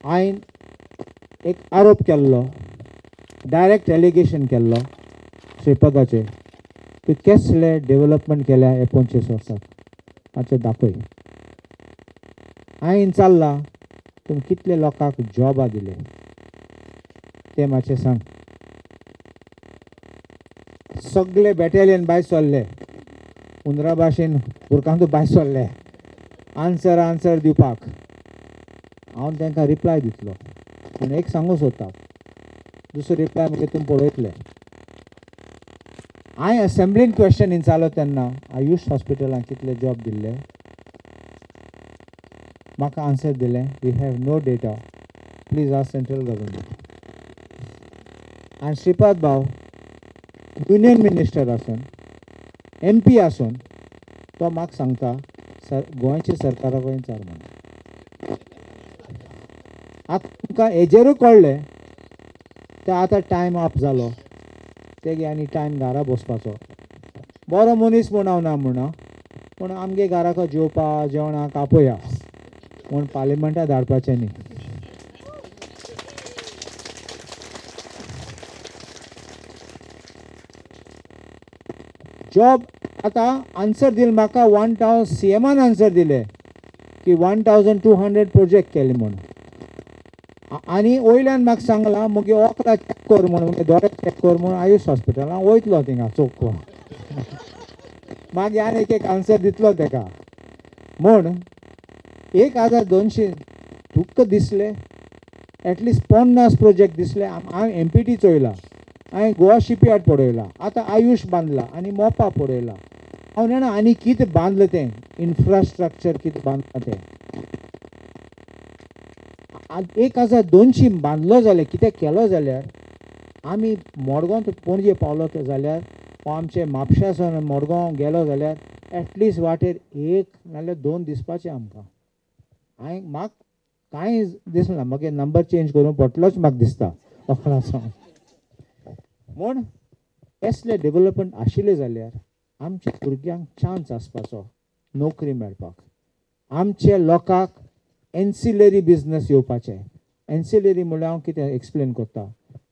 हांवें एक आरोप केल्लो, डायरेक्ट एलिगेशन केल्लो श्रीपदाचे की कसले डेव्हलपमेंट केल्या हे 25 वर्सात मातशें दाखय. हांवें चालला तुमी कितले लोकांक जॉबा दिले ते मातशें सांग. सगळे बॅटेलियन भायर सरले, हुंदरा भाशेन बुरकांतू भायर सरले आन्सर दिवपाक. हांव तांकां रिप्लाय दितलो पूण एक सांगूं सोदता, दुसरो रिप्लाय मागीर तुमी पळयतले. हांवें असेंब्लीन क्वेश्चन विचारलो तेन्ना आयुश हॉस्पिटलांक कितले जॉब दिल्ले, म्हाका आन्सर दिलें we have no data, please ask central government. आनी श्रीपाद भाव युनियन मिनिस्टर आसून MP आसून तो म्हाका सांगता गोंयच्या सरकाराक विचार म्हणून. आतां तुमकां हेजेरूय कळ्ळें ते आतां टायम आप जालो ते आनी टायम घरा बसपाचो. बरो मनीस म्हूण हांव ना म्हणा, पूण आमगे घराक जेवपा जेवणाक आपया म्हूण पार्लिमेंटाक धाडपाचें न्ही. जॉब आतां आन्सर दिले म्हाका 1000 CMन आन्सर दिले की 1200 प्रोजेक्ट केले म्हणून. आनी वयल्यान म्हाका सांगलां मुगे ओकला चॅक कर म्हणून, दोळे चॅक कर म्हणून आयुश हॉस्पिटलां वयतलो थिंगा चोखो. मागीर आनी एक आन्सर दितलो ताका म्हूण 1200 तुका दिसले एटलिस्ट 50 प्रोजेक्ट दिसले. हांवें MPT चोयला, हांवें गोवा शिपयार्ड पळयला, आतां आयुश बांदला आनी मोपा पळयला. हांव जाणा आनी कितें बांदलें तें इन्फ्रास्ट्रक्चर कितें बांदलां तें. 1200 बांदलो जाल्यार कितें केलो जाल्यार आमी मडगांव पणजे पावलो जाल्यार आमचे म्हापशां मडगांव गेलो जाल्यार एटलिस्ट वाटेर 1 नाल्यार 2 दिसपाचें आमकां. हांवें म्हाका कांय दिसना, म्हाका नंबर चेंज करूं पडटलोच म्हाका दिसता अकरासावन. म्हूण कसले डेव्हलपमेंट आशिल्ले जाल्यार आमच्या भुरग्यांक चान्स आसपाचो नोकरी मेळपाक. आमच्या लोकांक एन्सिलरी बिजनस येवपाचें. एन्सिलरी म्हणल्यार हांव कितें एक्सप्लेन करता,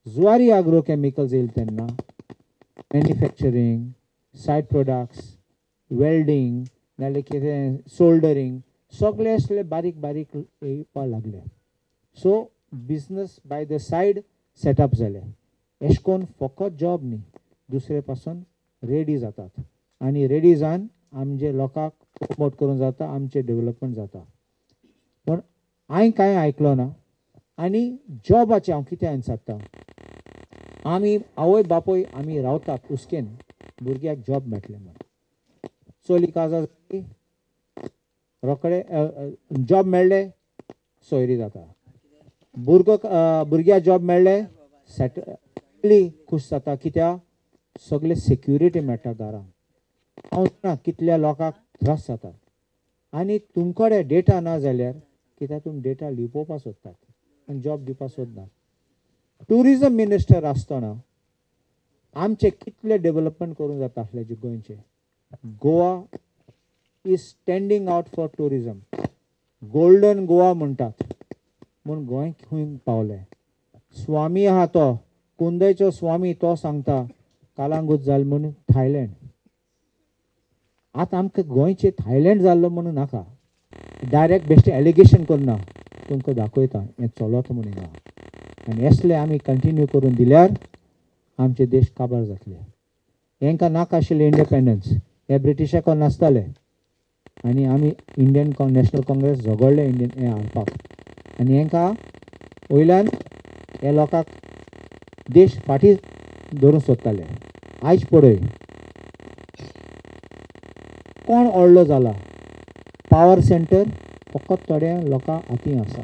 जुवारी एग्रोकेमिकल्स येयले तेन्ना मॅन्युफॅक्चरींग, सायड प्रोडक्ट्स, वेल्डिंग नाल्यार कितें सोल्डरींग सगळे असले बारीक बारीक येवपाक लागले. So business by the said setup जाले. अशें करून फकत जॉब न्ही, दुसरे पासून रेडी जातात आनी रेडी जावन आमचे लोकांक प्रमोट करूंक जाता, आमचे डेव्हलपमेंट जाता. पण हांवें कांय आयकलो ना. आनी जॉबाचें हांव कितें सांगता, आमी आवय बापूय आमी रावतात उस्केन भुरग्याक जॉब मेळटले म्हणून. चली काजा जाली रोकडे जॉब मेळ्ळे सोयरी जाता. भुरग्याक जॉब मेळ्ळे सेटली खूश जाता. कित्याक सगळे सेक्युरिटी मेळटा दारांक. हांव जाणा कितल्या लोकांक त्रास जाता. आनी तुमकडे डेटा ना जाल्यार कित्याक तुमी डेटा लिपोवपाक सोदतात आनी जॉब दिवपाक सोदनात. ट्युरिजम मिनिस्टर आसतना आमचे कितले डेव्हलपमेंट करूंक जाता आसले गोंयचे. Goa is standing out for tourism. Golden Goa म्हणटात म्हूण गोंय खंय पावलें. स्वामी आहा तो कुंदयचो स्वामी तो सांगता कालांगूट जाल म्हणून थायलँड. आतां आमकां गोंयचे थायलँड जाल्लो म्हणून नाका. डायरेक्ट बेश्टे एलिगेशन करना, तुमकां दाखयता हें चलत म्हणून हिंगा. आनी असले आमी कंटिन्यू करून दिल्यार आमचे देश काबार जातले. हेंकां नाका आशिल्लें इंडिपेंडन्स, हे ब्रिटिशाक नासताले आनी आमी इंडियन नॅशनल काँग्रेस झगडले इंडियन हें हाडपाक. आनी हेंकां वयल्यान हे लोकांक देश फाटीं दवरूंक सोदताले. आयज पळय कोण व्हडलो जाला. पावर सेंटर फकत थोड्या लोकां हातीं आसा,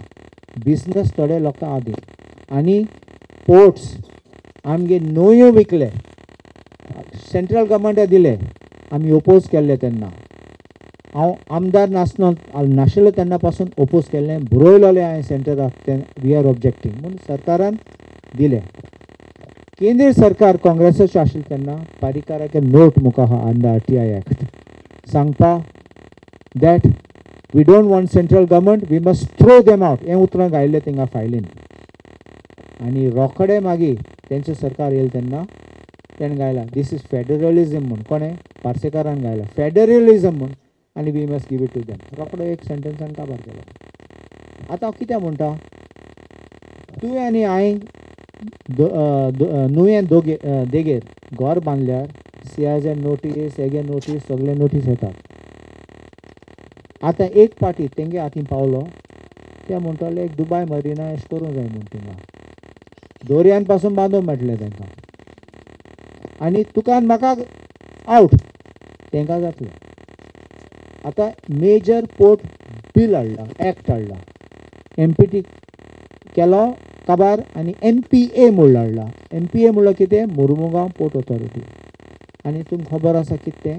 बिजनस थोड्या लोकां हातीं. आनी पोर्ट्स आमगे न्हंयो विकले, सेंट्रल गव्हर्मेंटान दिले, आमी ओपोज केल्ले तेन्ना. हांव आमदार नाशिल्लो तेन्ना पासून ओपोज केल्लें, बरयलोलें हांवें सेंटराक तें वी आर ऑब्जेक्टींग म्हणून सरकारान दिलें. केंद्रीय सरकार काँग्रेसाचें आशिल्लें तेन्ना पारिकाराचे नोट मुखार आहा अंडर RTI एक्ट सांगता that we don't want central government, we must throw them out हें उतरां घायिल्लें थिंगा फायलीन. आनी रोखडे मागीर तेंचें सरकार येयलें तेन्ना तेणें गायला दीस इज फेडरलिझम म्हूण. कोणें? पार्सेकारान गायला फेडरलिझम म्हूण. आनी we must give it to them. रोखडो एक सेंटेन्सान काबार केलो. आतां हांव कितें म्हणटा, तुवें आनी हांवें नुवें देगेर घर बांदल्यार CIZ नोटीस, हेगे नोटीस, सगळे नोटीस येतात. आतां एक पाटी तेंगे हातीन पावलो, ते म्हणटाले एक दुबाय मरिना अशें करूंक जाय म्हूण थिंगा दोरयान पासून बांदूंक मेळटलें तांकां. आनी तुका आनी म्हाका आवट तांकां जातलें. आतां मेजर पोर्ट बील हाडला, एक्ट हाडला, MPT केलो काबार आनी MPA म्हणून हाडला. MPA म्हणल्यार कितें? Mormugao port authority. आनी तुमकां खबर आसा कितें तें?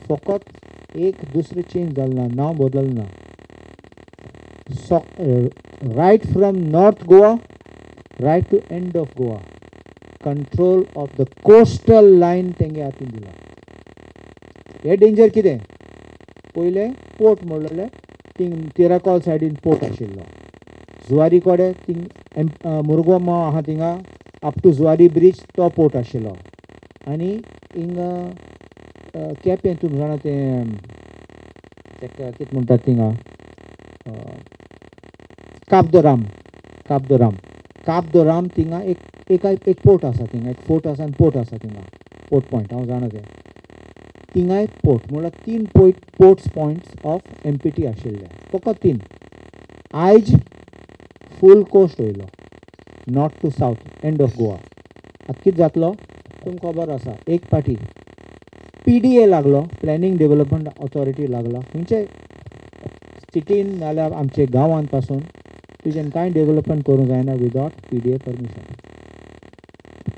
फकत एक दुसरें चेंज जालना, नांव बदलना. Right from north Goa right to end of Goa, control of the coastal line तेंगे हातीन दिला. हे डेंजर कितें? पयलें पोर्ट म्हणलें थिंग तिराकोल सायडीन पोर्ट आशिल्लो. जुवारी कोडे थिंग मुरगांव आहा थिंगा अप टू जुवारी ब्रीज तो पोर्ट आशिल्लो. आनी हिंगा केपें तुमी जाणा तें कितें म्हणटात थिंगा काब दो राम थिंगा एक पोर्ट आसा. थिंगा एक फोर्ट आसा आनी पोर्ट आसा थिंगा पोर्ट पॉयंट हांव जाणा तें. थिंगा एक पोर्ट म्हणल्यार 3 पोर्ट्स पॉयंट्स ऑफ MPT आशिल्ले, फकत 3. आयज फूल कोस्ट वयलो, north to south end of Goa. आतां कितें जातलो तुमकां खबर आसा? एक पाटी PDA लागलो, प्लॅनिंग डेव्हलपमेंट ऑथॉरिटी लागला. खंयचे सिटीन नाल्यार आमचे गांवांत पासून तुजें कांय डेव्हलपमेंट करूंक जायना विदाउट PDA परमिशन.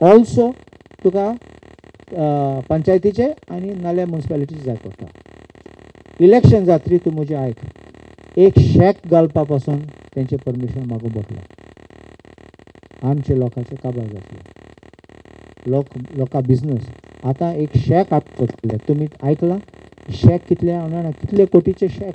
ऑल्सो तुका पंचायतीचे आनी नाल्यार म्युनिसिपालिटीचे जाय पडटा. इलेक्शन जातरी तूं म्हजें आयक, एक शेक घालपा पासून तेंचें परमिशन मागूंक पडटलें. आमच्या लोकांचें काबार जातलें. लोकां बिजनस आतां एक शेक करतले. तुमी आयकलां शेक कितले हांव कितले कोटीचे शेक?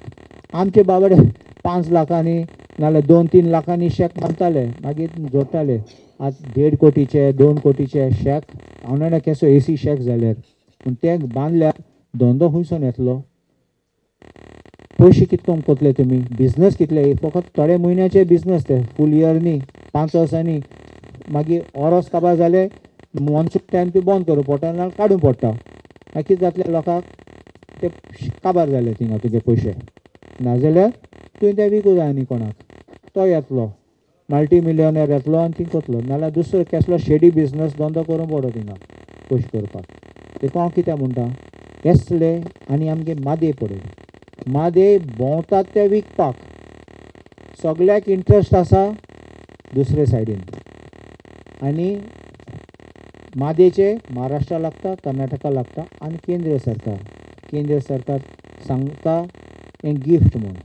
आमचे बाबडे 5 लाखांनी नाल्यार 2-3 लाखांनी शेक बांदताले, मागीर जोडटाले. आतां 1.5 कोटीचे 2 कोटीचे शेक हांव केसो AC शेक जाल्यार. पूण ते बांदल्यार धंदो खंयसून येतलो? पयशे कितको कोतले तुमी? बिजनस कितले? फकत थोडे म्हयन्याचे बिजनस ते, फूल इयर न्ही, 5 वर्सांनी. मागीर ओरोस काबार जाले मोन्सून टायम तूं बंद करूं पडटा नाल्यार काडूं पडटा. मागीर कितें जातलें लोकांक? ते काबार जाले थिंगा तुजे पयशे. नाजाल्यार तुवें ते विकूं जाय न्ही कोणाक. तो येतलो मल्टी मिलियनर येतलो आनी ती कोतलो. नाल्यार दुसरो कसलो शेडी बिजनस धंदो करूंक पडो थिंगा पयशे करपाक. देखून हांव कितें म्हणटा, केसले आनी आमगे मादे पळय, मादे भोंवतात ते विकपाक. सगळ्याक इंट्रस्ट आसा दुसरे सायडीन. आनी मादेचे महाराष्ट्रा लागता, कर्नाटका लागता आनी केंद्र सरकार सांगता हें गिफ्ट म्हणून.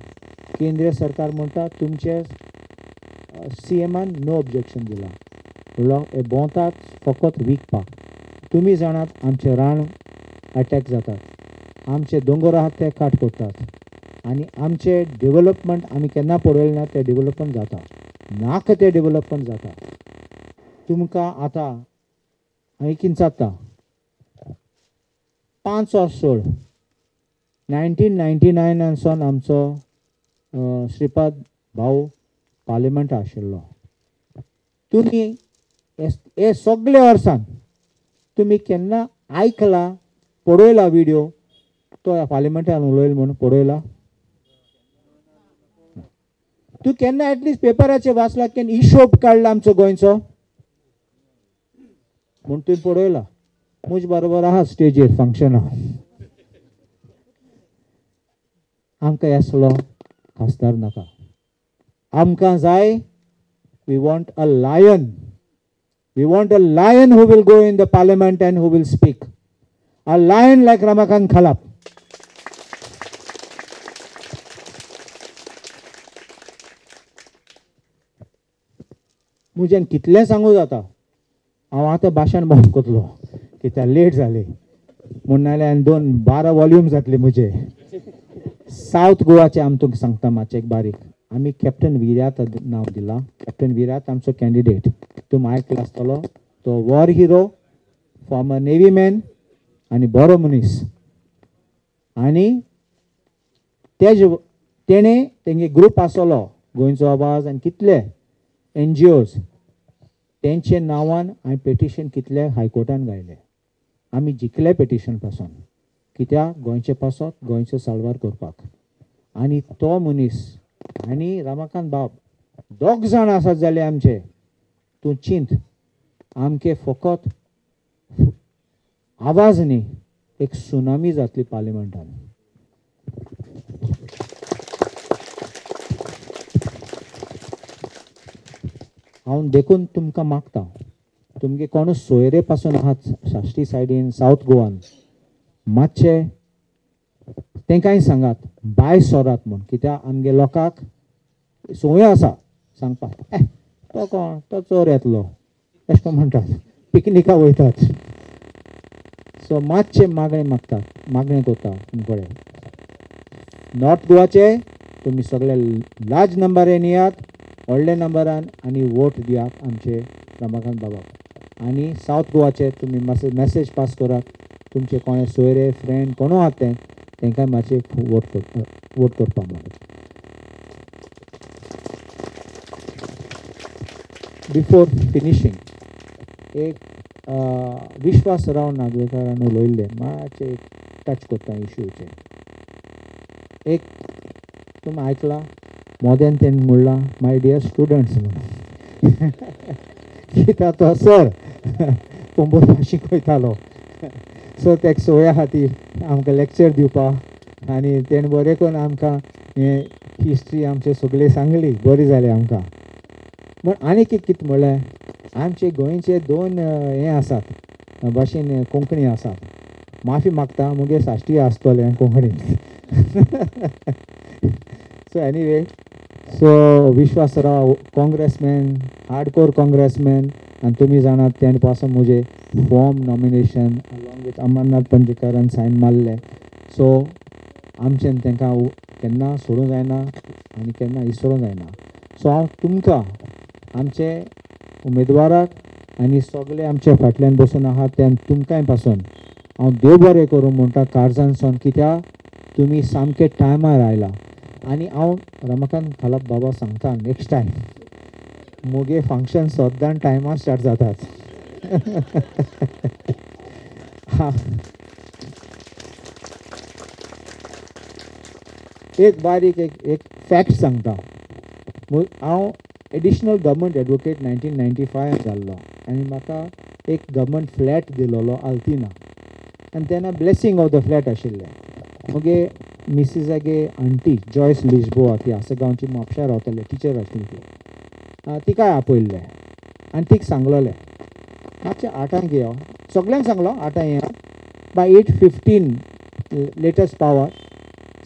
केंद्र सरकार म्हणटा तुमचे CMान नो ऑब्जेक्शन दिलां. हे भोंवतात फकत विकपाक. तुमी जाणात आमचे रान अटॅक जातात, आमचे दोंगर आहात ते काट करतात. आनी आमचे डेव्हलपमेंट आमी केन्ना पळयलें ना, ते डेव्हलपमेंट जाता नाका ते डेव्हलपमेंट जाता. तुमकां आतां हांवें जाता 5 वर्स सोड 1999 आमचो श्रीपाद भाऊ पार्लिमेंट आशिल्लो. तुमी हे सगळे वर्सान तुमी केन्ना आयकला, पळयला व्हिडिओ तो ह्या पार्लिमेंटान उलयलो म्हणून पळयला? तूं केन्ना एटलिस्ट पेपराचेर वाचला केन्ना हिशोब काडला आमचो गोंयचो म्हूण तुवें पळयला? म्हजे बरोबर आहा स्टेजीर फंक्शना. आमकां असलो खासदार नाका. आमकां जाय we want a lion. We want a lion who will go in the parliament and who will speak. A lion like Ramakant Khalap. मुजेन कितलें सांगू जाता. हांव आतां भाशण बंद करतलो कित्याक लेट जालें म्हूण, नाल्यार 12 वॉल्यूम जातले मुजे. साऊथ गोवाचे आमी तुमकां सांगता मातशें एक बारीक. आमी कॅप्टन विराट नांव दिलां. कॅप्टन विराट आमचो कॅन्डिडेट. तुमी आयकला आसतलो. तो war hero, farmer navy man आनी बरो मनीस. आनी तेणे तेंगे ग्रूप आसलो गोंयचो आवाज आनी कितले NGOs तेंचे नांवान हांवें पेटिशन कितले हायकोर्टान घायले. आमी जिखले पेटिशन पासून कित्याक गोंयचे पासत गोंयचो साल्वार करपाक. आनी तो मनीस आनी रमाकांत बाब दोग जाण आसात जाले आमचे. तूं चिंत आमके फकत आवाज न्ही एक सुनामी जातली पार्लिमेंटान. हांव देखून तुमकां मागता तुमगे कोण सोयरे पासून आहात साश्टी सायडीन साऊथ गोवान मातशे तेंकांय सांगात भायर सोरात म्हूण. कित्याक आमगे लोकांक संवय आसा सांगपाक तो कोण तो चोर येतलो अशें करून म्हणटात पिकनिका वयतात. सो मातशे मागणें कोत्ता तुमचे कडेन. नॉर्थ गोवाचे तुमी सगळे लार्ज नंबरान येयात व्हडल्या नंबरान आनी वोट दियात आमचे रमाकांत बाबाक. आनी साऊथ गोवाचे तुमी मॅसेज पास करात तुमचे कोणे सोयरे फ्रेंड कोणू आहात ते तेंकांय मातशे वोट करपा म्हणून. बिफोर फिनिशींग एक विश्वासराव नार्वेकारान उलयल्ले मातशे टच कोत्ता इश्यूचे. एक तुमी आयकला मोदेन तेणें म्हणलां माय डियर स्टुडंट्स म्हणून. कित्याक तो सर पोंबोरपा शिकयतालो. सो तेका सोया खातीर आमकां लेक्चर दिवपाक आनी तेणें बरें करून आमकां हें हिस्ट्री आमचे सगळी सांगली बरी जाली आमकां. पण आनी कितें म्हणलें आमचे गोंयचे दोन हे आसात भाशेन कोंकणी आसात. माफी मागता मुगे साश्टी आसतलें कोंकणीन. So anyway so Vishwasrao congressman hardcore congressman आनी तुमी जाणात तेणे पासून म्हजे form nomination along with Amarnath पंजीकारान सायन मारले. सो आमच्यान तांकां केन्ना सोडूंक जायना आनी केन्ना इसरूंक जायना. सो हांव तुमकां आमचे उमेदवाराक आनी सगळे आमचे फाटल्यान बसून आहात त्या तुमकांय पासून हांव देव बरें करूं म्हणटा काळजानसून. कित्याक तुमी सामके टायमार आयला. आनी हांव रमाकांत खालप बाबा सांगता नेक्स्ट टायम मुगे फंक्शन सद्दां टायमार स्टार्ट जातात. एक बारीक एक फॅक्ट सांगता. हांव एडिशनल गव्हर्मेंट एडवोकेट 1995 जाल्लो आनी म्हाका एक गव्हर्मेंट फ्लॅट दिलोलो आल्तिना आनी तेन्ना ब्लेसिंग ऑफ द फ्लॅट आशिल्लें. मुगे मिसिसागे आंटी जॉयस लिजबोआ ती आसगांवची म्हापशां रावताली टिचर आशिल्ली ती. तिकाय आपयल्लें आनी तिका सांगलोलें मातशें 8 यो. सगळ्यांक सांगलो 8 येया. Bye 8:15 latest power.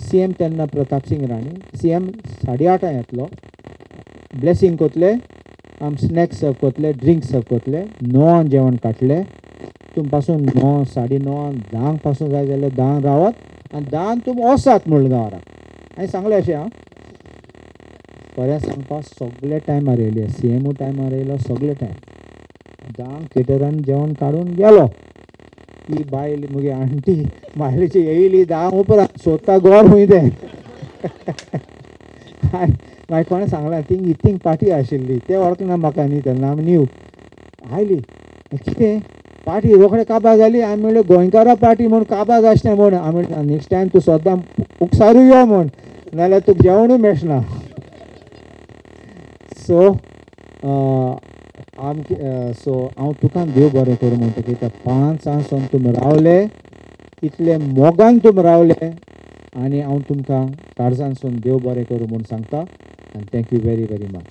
CM तेन्ना प्रताप सिंग राणे. CM 8:30 येतलो. ब्लेसिंग कोतले आम स्नॅक्स सर्व कोतले ड्रिंक सर्व कोतले 9 जेवण काडले. तुम पासून 9 9:30 10 पासून जाय जाल्यार 10 रावत आनी 10 तुम वसात मुळगांवाराक. हांवें सांगलें अशें हांव खरें सांगपाक सगळे टायमार येयले. CMूय टायमार येयलो सगळे टायम. 10 केटरान जेवण काडून गेलो. ती बायल मुगे आंटी बायलेची येयली 10 उपरांत सोदता गोड खंय तें. मागीर कोणें सांगलें थिंग इथींग पार्टी आशिल्ली ते वळखना म्हाका न्ही तेन्ना आमी न्यू आयली. कितें पार्टी रोखडे काबार जाली. हांवें म्हणलें गोंयकारा पार्टी म्हूण काबार आसचें म्हूण. हांवें म्हणलें नेक्स्ट टायम तूं सद्दां उकसारूं यो म्हूण नाल्यार तुका जेवणूय मेळचना. सो हांव तुका देव बरें करूं म्हणटा कित्याक 5 आसून तुमी रावले इतले मोगान तुमी रावले आनी हांव तुमकां काळजानसून देव बरें करूं म्हूण सांगता. आनी थँक्यू व्हेरी व्हेरी मच.